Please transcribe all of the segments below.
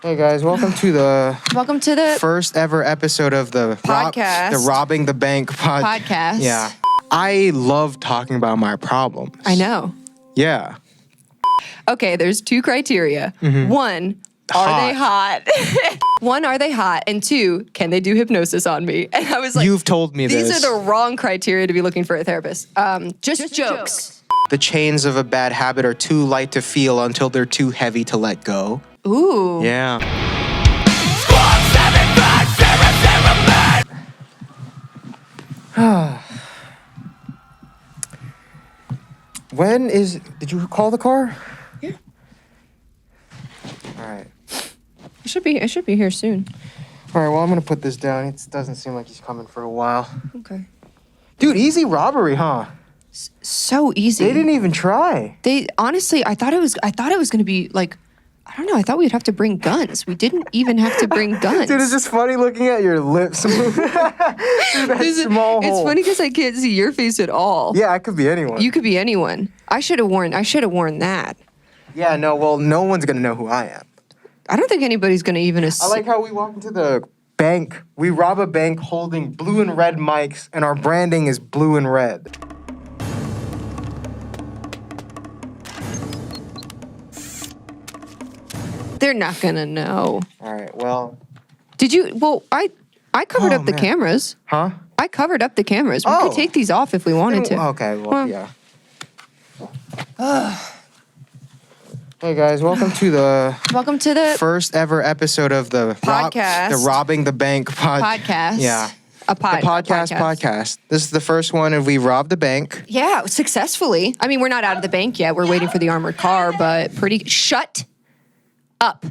Hey guys, welcome to the first ever episode of the podkASSt. The Robbing the Bank podkASSt. Yeah. I love talking about my problems. I know. Yeah. Okay, there's two criteria. One, are they hot? One, are they hot? And two, can they do hypnosis on me? And I was like, you've told me these this. are the wrong criteria to be looking for a therapist. Just jokes. The chains of a bad habit are too light to feel until they're too heavy to let go. Ooh. Yeah. Did you call the car? Yeah. All right. It should be here soon. All right, well, I'm going to put this down. It doesn't seem like he's coming for a while. Okay. Dude, easy robbery, huh? So easy. They didn't even try. They honestly, I thought it was going to be like, I don't know. I thought we'd have to bring guns. We didn't even have to bring guns. Dude, it's just funny looking at your lips move. Dude, that small hole. It's funny because I can't see your face at all. Yeah, I could be anyone. You could be anyone. I should have worn that. Yeah, no, well, no one's going to know who I am. I don't think anybody's going to even I like how we walk into the bank. We rob a bank holding blue and red mics, and our branding is blue and red. They're not going to know. All right, well. Did you? Well, I covered up the cameras. Huh? I covered up the cameras. We could take these off if we wanted to. Okay, well, yeah. Hey guys, welcome to the first ever episode of the podkASSt. The Robbing the Bank podkASSt. Yeah. The podkASSt. This is the first one, and we robbed the bank. Yeah, successfully. I mean, we're not out of the bank yet. We're waiting for the armored car, but shut up.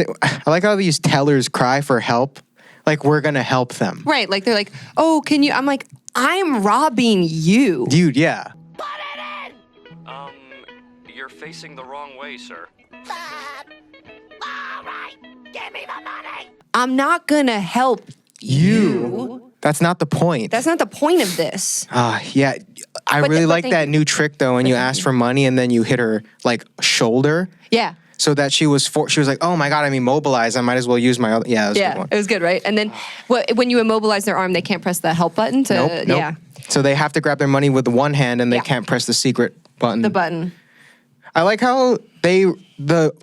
I like how these tellers cry for help. Like, we're going to help them. Right. Like, they're like, oh, can you? I'm like, I'm robbing you. Dude, yeah. Put it in! You're facing the wrong way, sir. All right, give me the money. I'm not going to help you. That's not the point. That's not the point of this. Yeah. I really like that new trick, though, when you ask for money and then you hit her, like, shoulder. Yeah. So that she was like, oh my God, I'm immobilized. I might as well use my other. Yeah, that was a good one. It was good, right? And then when you immobilize their arm, they can't press the help button to. Nope. Yeah. So they have to grab their money with one hand and they can't press the secret button. The button. I like how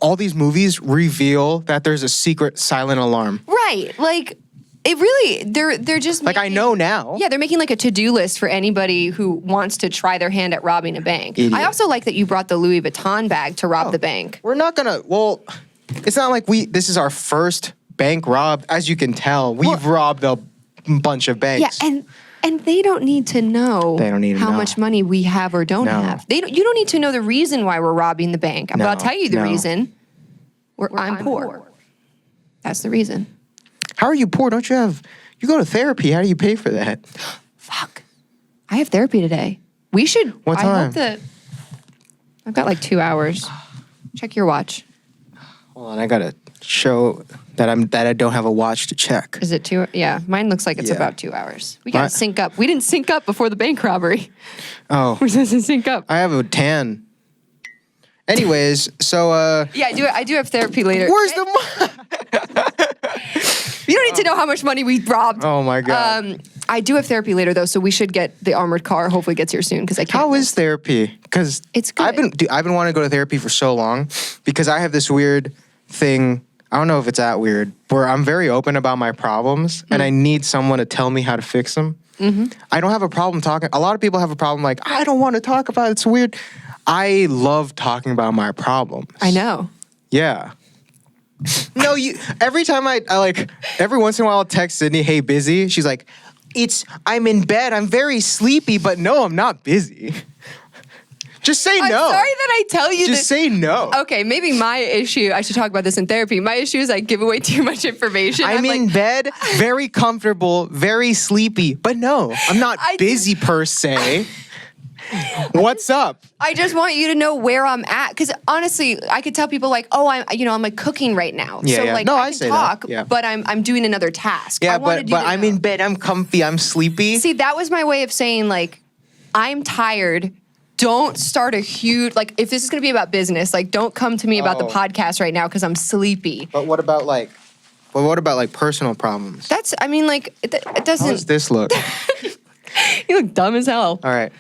all these movies reveal that there's a secret silent alarm. Right. Like, it really, they're just like, I know now. Yeah, they're making like a to-do list for anybody who wants to try their hand at robbing a bank. Idiot. I also like that you brought the Louis Vuitton bag to rob the bank. We're not gonna, well, it's not like this is our first bank rob. As you can tell, we've robbed a bunch of banks. Yeah, and they don't need to know how much money we have or don't have. You don't need to know the reason why we're robbing the bank. But I'll tell you the reason. I'm poor. That's the reason. How are you poor? You go to therapy. How do you pay for that? Fuck. I have therapy today. We should. What time? I hope that I've got like 2 hours. Check your watch. Hold on, I gotta show that I don't have a watch to check. Is it 2? Yeah, mine looks like it's about 2 hours. We gotta sync up. We didn't sync up before the bank robbery. Oh. We're supposed to sync up. I have a tan. Anyways, so yeah, I do have therapy later. Where's the money? You don't need to know how much money we robbed. Oh my God. I do have therapy later though, so we should get the armored car. Hopefully, gets here soon because I can't. How is therapy? Because it's good. I've been wanting to go to therapy for so long because I have this weird thing. I don't know if it's that weird, where I'm very open about my problems and I need someone to tell me how to fix them. I don't have a problem talking. A lot of people have a problem like, I don't want to talk about it. It's weird. I love talking about my problems. I know. Yeah. No, every time I every once in a while I'll text Sydney, hey, busy? She's like, I'm in bed, I'm very sleepy, but no, I'm not busy. Just say no. I'm sorry that I tell you Just say no. Okay, maybe my issue, I should talk about this in therapy. My issue is I give away too much information. I'm in bed, very comfortable, very sleepy, but no, I'm not busy per se. What's up? I just want you to know where I'm at, because honestly, I could tell people like, "Oh, I'm like cooking right now." Yeah, so yeah. like, No, I I can say talk, that. Yeah. but I'm doing another task. Yeah, but I'm in bed, I'm comfy, I'm sleepy. See, that was my way of saying like, I'm tired, don't start a huge, like, if this is going to be about business, like, don't come to me about the podcast right now because I'm sleepy. But what about personal problems? That's, I mean, like, it doesn't. How does this look? You look dumb as hell. All right.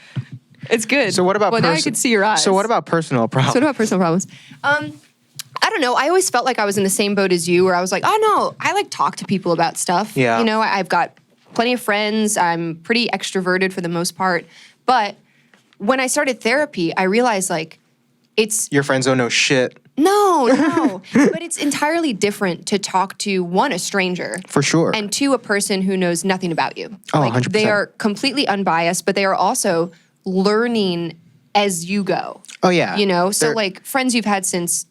It's good. So what about now I can see your eyes. So what about personal problems? So what about personal problems? I don't know. I always felt like I was in the same boat as you, where I was like, oh no, I like talk to people about stuff. Yeah. You know, I've got plenty of friends. I'm pretty extroverted for the most part. But when I started therapy, I realized like it's... Your friends don't know shit. No. But it's entirely different to talk to, one, a stranger. For sure. And two, a person who knows nothing about you. Oh, like, 100%. They are completely unbiased, but they are also learning as you go. Oh, yeah. You know? So like friends you've had since...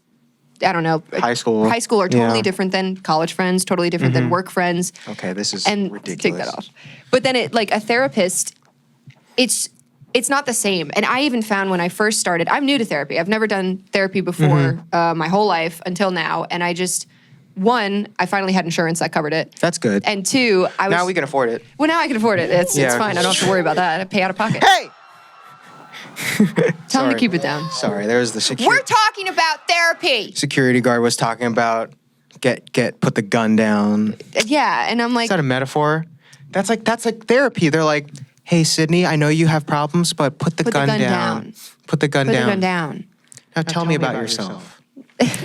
I don't know. High school. High school are totally different than college friends, totally different than work friends. Okay, this is ridiculous. Take that off. But then a therapist, it's not the same. And I even found when I first started, I'm new to therapy. I've never done therapy before my whole life until now. And I just, one, I finally had insurance that covered it. That's good. And two, now we can afford it. Well, now I can afford it. It's fine. I don't have to worry about that. I pay out of pocket. Hey! Tell him to keep it down. Sorry, there's the security. We're talking about therapy. Security guard was talking about put the gun down. Yeah, and I'm like, is that a metaphor? That's like therapy. They're like, hey, Sydney, I know you have problems, but put the gun down. Put the gun down. Put the gun down. Now tell me about yourself.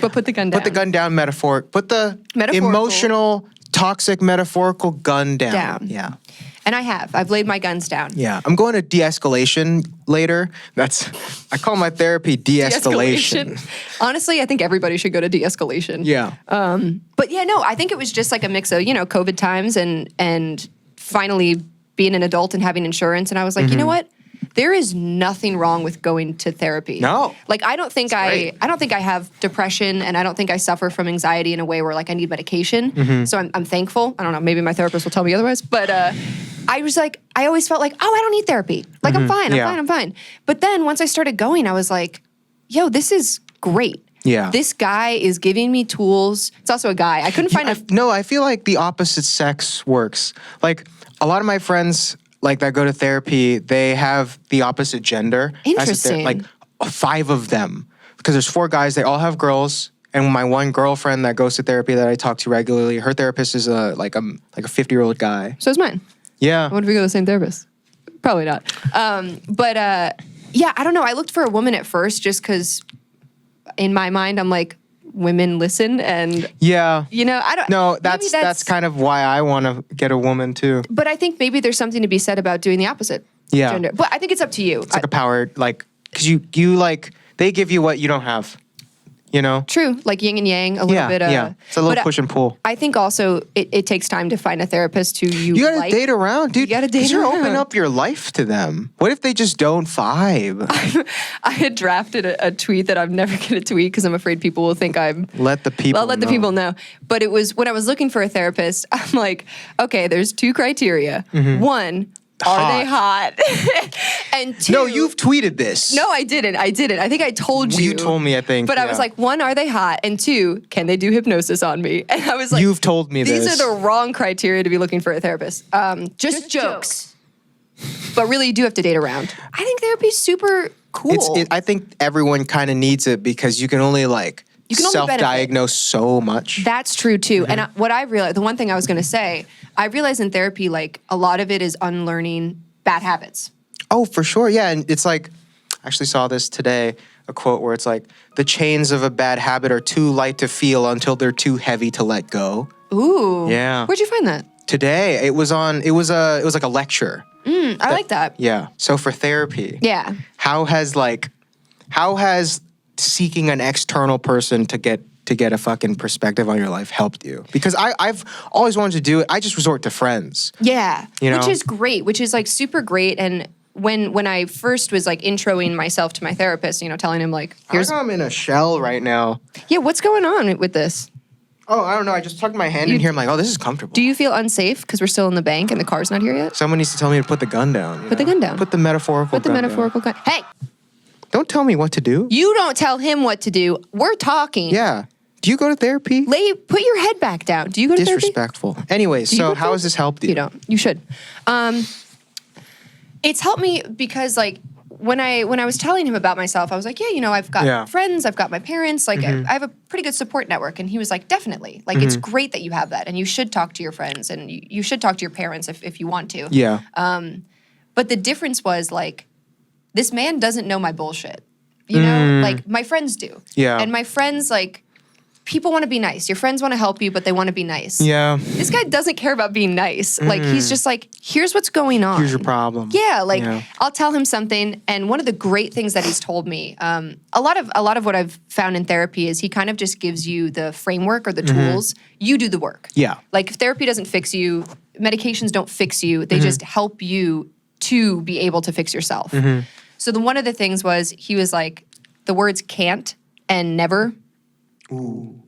But put the gun down. Put the gun down, metaphoric. Put the emotional, toxic, metaphorical gun down. Yeah. And I've laid my guns down. Yeah. I'm going to de-escalation later. I call my therapy de-escalation. Honestly, I think everybody should go to de-escalation. Yeah. But yeah, no, I think it was just like a mix of, COVID times and finally being an adult and having insurance. And I was like, you know what? There is nothing wrong with going to therapy. No. Like I don't think I have depression, and I don't think I suffer from anxiety in a way where like I need medication. So I'm thankful. I don't know, maybe my therapist will tell me otherwise, but I was like, I always felt like, oh, I don't need therapy. Like I'm fine. But then once I started going, I was like, yo, this is great. Yeah. This guy is giving me tools. It's also a guy. I couldn't find No, I feel like the opposite sex works. Like a lot of my friends that go to therapy, they have the opposite gender. Interesting. Like 5 of them. Because there's 4 guys, they all have girls. And my one girlfriend that goes to therapy that I talk to regularly, her therapist is a 50-year-old guy. So is mine. Yeah. I wonder if we go to the same therapist. Probably not. Yeah, I don't know. I looked for a woman at first just because in my mind, I'm like, women listen and yeah, I don't know. That's kind of why I want to get a woman too. But I think maybe there's something to be said about doing the opposite gender. But I think it's up to you. It's like a power, because you they give you what you don't have. True, like yin and yang, a little bit. Yeah, it's a little push and pull. I think also it takes time to find a therapist who you gotta date around, dude. You gotta date around. Open up your life to them. What if they just don't vibe? I had drafted a tweet that I'm never gonna tweet because I'm afraid people will think I'm... Let the people the people know. But it was, when I was looking for a therapist, I'm like, okay, there's 2 criteria. One, are they hot? And 2... No, you've tweeted this. No, I didn't. I think I told you. You told me, I think. But I was like, 1, are they hot? And 2, can they do hypnosis on me? And I was like... You've told me these this. These are the wrong criteria to be looking for a therapist. Just jokes. But really, you do have to date around. I think therapy's super cool. I think everyone kind of needs it because you can only self-diagnose so much. That's true too. And what I realized, the one thing I was going to say, I realized in therapy, a lot of it is unlearning bad habits. Oh, for sure. Yeah. And it's I actually saw this today, a quote where it's the chains of a bad habit are too light to feel until they're too heavy to let go. Ooh. Yeah. Where'd you find that? Today. It was like a lecture. I like that. Yeah. So for therapy. Yeah. How has seeking an external person to get a fucking perspective on your life helped you? Because I've always wanted to do it. I just resort to friends. Yeah. Which is great, which is super great. And when I first was introing myself to my therapist, telling him here's... I'm in a shell right now. Yeah, what's going on with this? Oh, I don't know. I just tucked my hand in here. I'm like, oh, this is comfortable. Do you feel unsafe because we're still in the bank and the car's not here yet? Someone needs to tell me to put the gun down. Put the gun down. Put the metaphorical gun. Hey! Don't tell me what to do. You don't tell him what to do. We're talking. Yeah. Do you go to therapy? Put your head back down. Do you go to therapy? Disrespectful. Anyways, so how has this helped you? You don't. You should. It's helped me because when I was telling him about myself, I was like, yeah, I've got friends, I've got my parents, like I have a pretty good support network. And he was like, definitely. Like it's great that you have that, and you should talk to your friends, and you should talk to your parents if you want to. Yeah. But the difference was like, this man doesn't know my bullshit. Like my friends do. Yeah. And my friends, like, people want to be nice. Your friends want to help you, but they want to be nice. Yeah. This guy doesn't care about being nice. Like, he's just like, here's what's going on. Here's your problem. Yeah, like, I'll tell him something, and one of the great things that he's told me, a lot of what I've found in therapy is he kind of just gives you the framework or the tools. You do the work. Yeah. Like, therapy doesn't fix you. Medications don't fix you. They just help you to be able to fix yourself. So one of the things was, he was like, the words can't and never,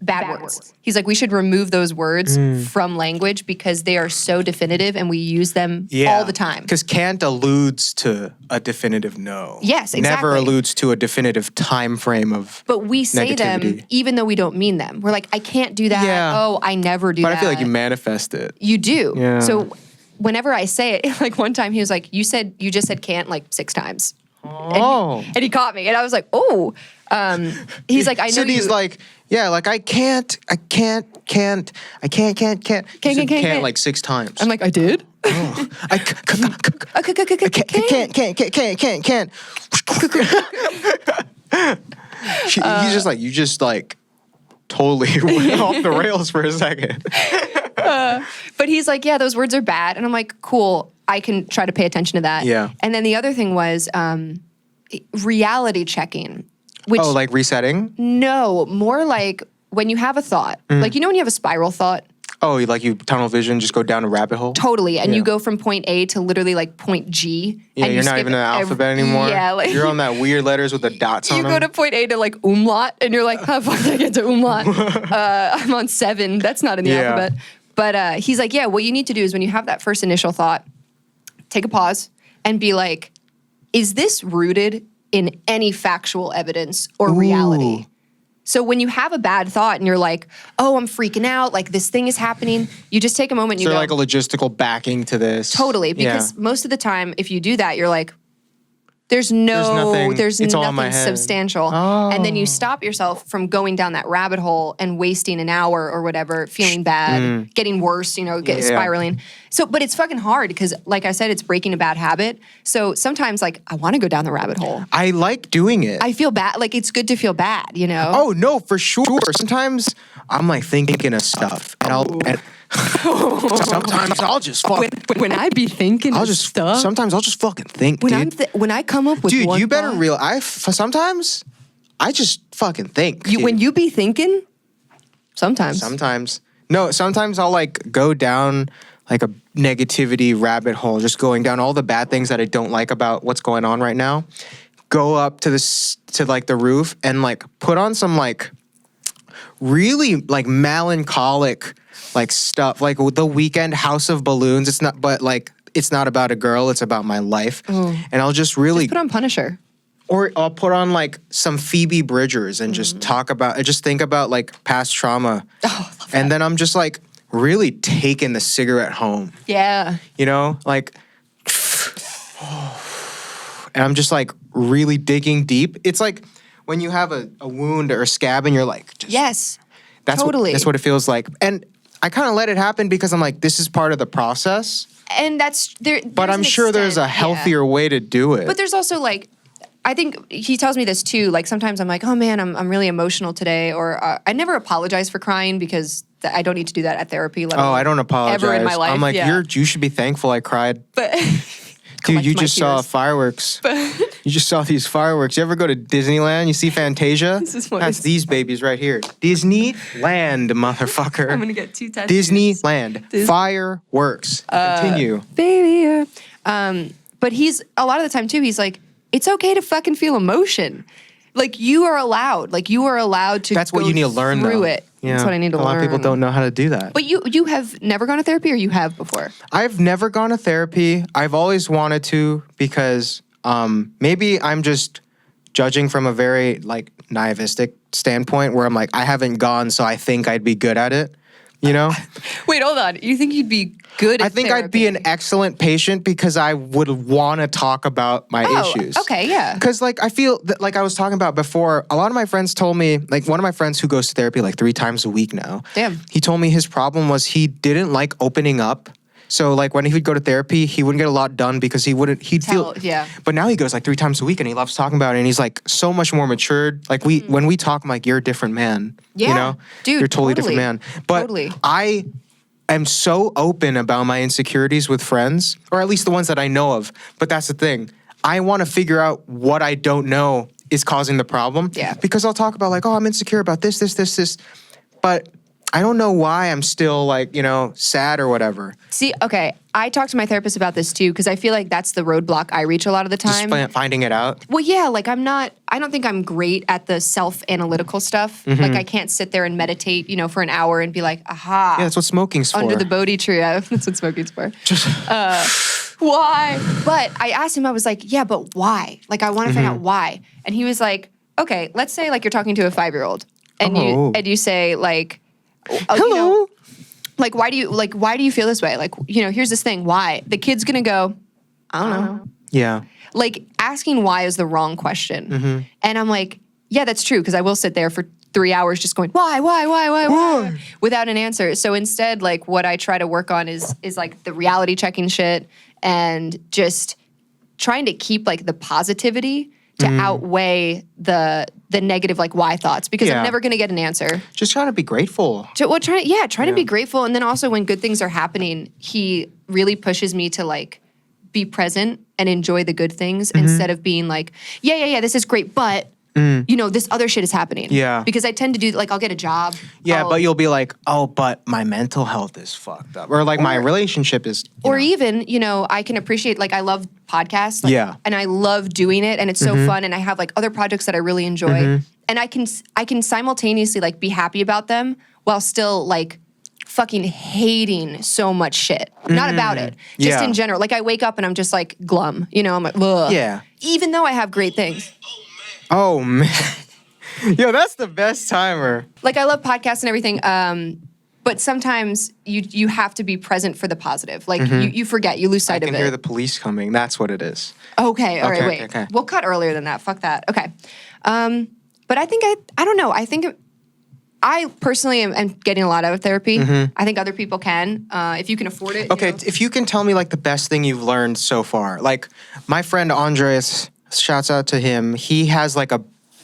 bad words. He's like, we should remove those words from language because they are so definitive and we use them all the time. Because can't alludes to a definitive no. Yes, exactly. Never alludes to a definitive time frame of But we say them even though we don't mean them. We're like, I can't do that. Yeah. Oh, I never do that. But I feel like you manifest it. You do. Yeah. So whenever I say it, like one time he was like, you just said can't like 6 times. And he caught me, and I was like, "Oh." He's like, "I know." Sydney's like, "Yeah, like I can't like 6 times." I'm like, "I did." I can't. He's just like, you just like totally went off the rails for a second. But he's like, yeah, those words are bad. And I'm like, cool, I can try to pay attention to that. Yeah. And then the other thing was reality checking. Which, like resetting? No, more like when you have a thought. Like, when you have a spiral thought? Oh, you tunnel vision, just go down a rabbit hole? Totally. And you go from point A to literally like point G. Yeah, and you're not even in the alphabet anymore. Yeah. Like, you're on that weird letters with the dots on them. You go to point A to like umlaut, and you're like, how the fuck did I get to umlaut? I'm on 7. That's not in the alphabet. But he's like, yeah, what you need to do is when you have that first initial thought, take a pause and be like, is this rooted in any factual evidence or reality? So when you have a bad thought and you're like, oh, I'm freaking out, like this thing is happening, you just take a moment and you go. Like a logistical backing to this. Totally, because most of the time, if you do that, you're like, there's nothing substantial. Oh. And then you stop yourself from going down that rabbit hole and wasting an hour or whatever, feeling bad, getting worse, spiraling. So, but it's fucking hard because, like I said, it's breaking a bad habit. So sometimes, like, I want to go down the rabbit hole. I like doing it. I feel bad. Like, it's good to feel bad, Oh, no, for sure. Sometimes I'm like thinking of stuff and sometimes I'll just fucking. When I be thinking stuff. Sometimes I'll just fucking think, dude. When I come up with dude, one you better thought, sometimes I just fucking think. When you be thinking, sometimes. No, sometimes I'll like go down like a negativity rabbit hole, just going down all the bad things that I don't like about what's going on right now. Go up to the roof and like put on some like really like melancholic like stuff, like The Weeknd, House of Balloons. It's not about a girl, it's about my life. And I'll just really put on Punisher. Or I'll put on like some Phoebe Bridgers and just think about like past trauma. Oh, I love that. And then I'm just like really taking the cigarette home. Yeah. Like, and I'm just like really digging deep. It's like when you have a wound or a scab and you're like, yes, that's totally. That's what it feels like. And I kind of let it happen because I'm like, this is part of the process. And that's there. But I'm sure there's a healthier way to do it. But there's also like, I think he tells me this too. Like sometimes I'm like, oh man, I'm really emotional today, or I never apologize for crying because I don't need to do that at therapy. I don't apologize ever in my life. I'm like, you should be thankful I cried. But dude, you just saw fireworks. You just saw these fireworks. You ever go to Disneyland? You see Fantasia? That's these babies right here. Disneyland, motherfucker. I'm gonna get 2 tattoos. Disneyland. Fireworks. Continue. Baby. But he's, a lot of the time too, he's like, it's okay to fucking feel emotion. Like you are allowed to That's what you need to learn through it. Yeah. That's what I need to learn. A lot of people don't know how to do that. But you have never gone to therapy, or you have before? I've never gone to therapy. I've always wanted to because maybe I'm just judging from a very like naivistic standpoint where I'm like, I haven't gone, so I think I'd be good at it. you know? Wait, hold on. You think you'd be good at I think therapy? I'd be an excellent patient because I would want to talk about my issues. Okay, yeah. Because like I feel that, like I was talking about before, a lot of my friends told me, like one of my friends who goes to therapy like 3 times a week now. Damn. He told me his problem was he didn't like opening up. So like when he would go to therapy, he wouldn't get a lot done because he'd feel. Yeah. But now he goes like 3 times a week and he loves talking about it and he's like so much more matured. Like when we talk, I'm like, you're a different man. Yeah. You know? Dude, you're a totally different man. But I am so open about my insecurities with friends, or at least the ones that I know of. But that's the thing. I want to figure out what I don't know is causing the problem. Yeah. Because I'll talk about like, oh, I'm insecure about this. But I don't know why I'm still like, sad or whatever. See, okay, I talked to my therapist about this too, because I feel like that's the roadblock I reach a lot of the time. Just finding it out? Well, yeah, like I don't think I'm great at the self-analytical stuff. Like I can't sit there and meditate, for an hour and be like, aha. Yeah, that's what smoking's for. Under the Bodhi tree, that's what smoking's for. Why? But I asked him, I was like, yeah, but why? Like I want to find out why. And he was like, okay, let's say like you're talking to a 5-year-old and you say like, hello. Like why do you feel this way? Like, here's this thing. Why? The kid's gonna go, I don't know. Yeah. Like asking why is the wrong question. And I'm like, yeah, that's true. Because I will sit there for 3 hours just going, why? Without an answer. So instead, like what I try to work on is like the reality checking shit and just trying to keep like the positivity to outweigh the negative like why thoughts, because I'm never gonna get an answer. Just trying to be grateful. Trying to be grateful. And then also when good things are happening, he really pushes me to like be present and enjoy the good things instead of being like, yeah, this is great, but this other shit is happening. Yeah. Because I tend to do like I'll get a job. Yeah, but you'll be like, oh, but my mental health is fucked up. Or like my relationship is even, I can appreciate like I love podcasts. Like, and I love doing it and it's so fun and I have like other projects that I really enjoy. And I can simultaneously like be happy about them while still like fucking hating so much shit. Not about it. Just in general. Like I wake up and I'm just like glum. I'm like, ugh. Yeah. Even though I have great things. Oh man. Yo, that's the best timer. Like I love podcasts and everything, but sometimes you have to be present for the positive. Like you forget, you lose sight of it. I can hear the police coming. That's what it is. Okay, all right, wait. Okay. We'll cut earlier than that. Fuck that. Okay. But I think I don't know. I think I personally am getting a lot out of therapy. I think other people can, if you can afford it. Okay, if you can tell me like the best thing you've learned so far. Like my friend Andres, shouts out to him. He has like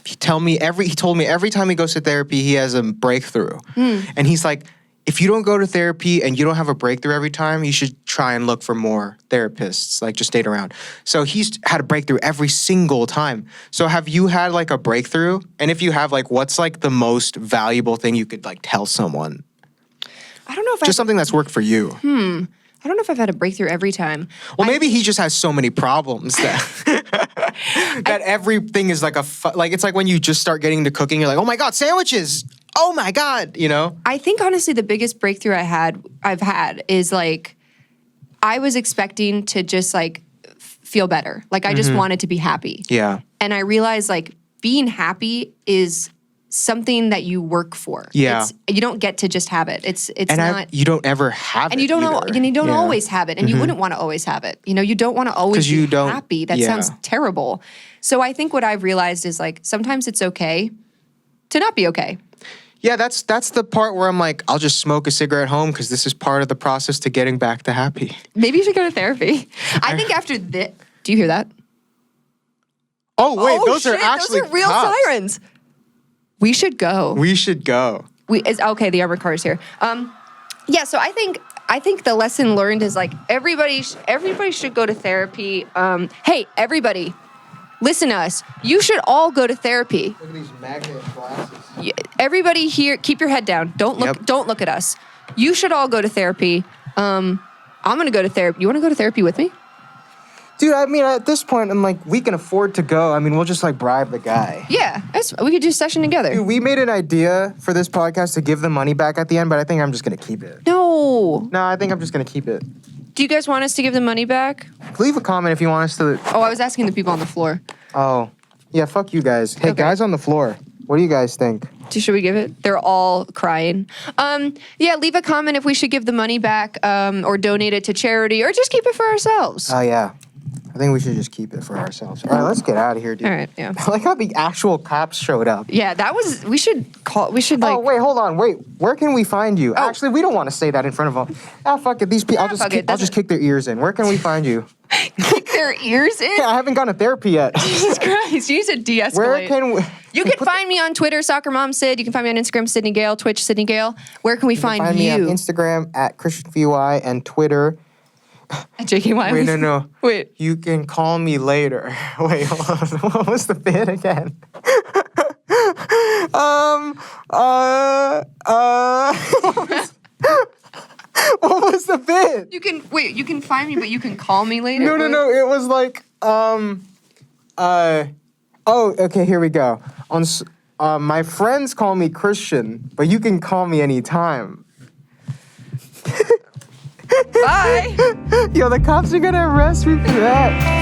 he told me every time he goes to therapy, he has a breakthrough. And he's like, if you don't go to therapy and you don't have a breakthrough every time, you should try and look for more therapists, like just date around. So he's had a breakthrough every single time. So have you had like a breakthrough? And if you have, like, what's like the most valuable thing you could like tell someone? I don't know if something that's worked for you. I don't know if I've had a breakthrough every time. Well, maybe he just has so many problems that that everything is like like it's like when you just start getting into cooking, you're like, oh my God, sandwiches. Oh my God, I think honestly the biggest breakthrough I've had is like I was expecting to just like feel better. Like I just wanted to be happy. Yeah. And I realized like being happy is something that you work for. Yeah. You don't get to just have it. It's not. You don't ever have it. And you don't always have it. And you wouldn't want to always have it. You don't want to always be happy. That sounds terrible. So I think what I've realized is like sometimes it's okay to not be okay. Yeah, that's the part where I'm like, I'll just smoke a cigarette home because this is part of the process to getting back to happy. Maybe you should go to therapy. I think after this, do you hear that? Oh wait, those are actually real cops. sirens. We should go. Okay, the armored car is here. Yeah, so I think the lesson learned is like everybody should go to therapy. Hey, everybody, listen to us. You should all go to therapy. Look at these magnet glasses. Everybody here, keep your head down. Don't look at us. You should all go to therapy. I'm gonna go to therapy. You want to go to therapy with me? Dude, I mean, at this point, I'm like, we can afford to go. I mean, we'll just like bribe the guy. Yeah, we could do a session together. Dude, we made an idea for this podcast to give the money back at the end, but I think I'm just gonna keep it. No, I think I'm just gonna keep it. Do you guys want us to give the money back? Leave a comment if you want us to. Oh, I was asking the people on the floor. Oh, yeah, fuck you guys. Hey, guys on the floor. What do you guys think? Should we give it? They're all crying. Yeah, leave a comment if we should give the money back or donate it to charity or just keep it for ourselves. Oh, yeah. I think we should just keep it for ourselves. All right, let's get out of here, dude. All right, yeah. I like how the actual cops showed up. Yeah, that was, we should like. Oh, wait, hold on. Wait, where can we find you? Oh. Actually, we don't want to say that in front of them. Ah, fuck it. These people, I'll just kick their ears in. Where can we find you? Kick their ears in? Yeah, I haven't gone to therapy yet. Jesus Christ, you need to de-escalate. Where can we... You can find me on Twitter, Soccer Mom Sid. You can find me on Instagram, Sydney Gale, Twitch, Sydney Gale. Where can we find you? Me on Instagram at ChristianVY and Twitter. At JKY. Wait, no. Wait. You can call me later. Wait, hold on. What was the bit again? What was the bit? You can find me, but you can call me later? No. It was like, oh, okay, here we go. My friends call me Christian, but you can call me anytime. Bye. Yo, the cops are gonna arrest me for that.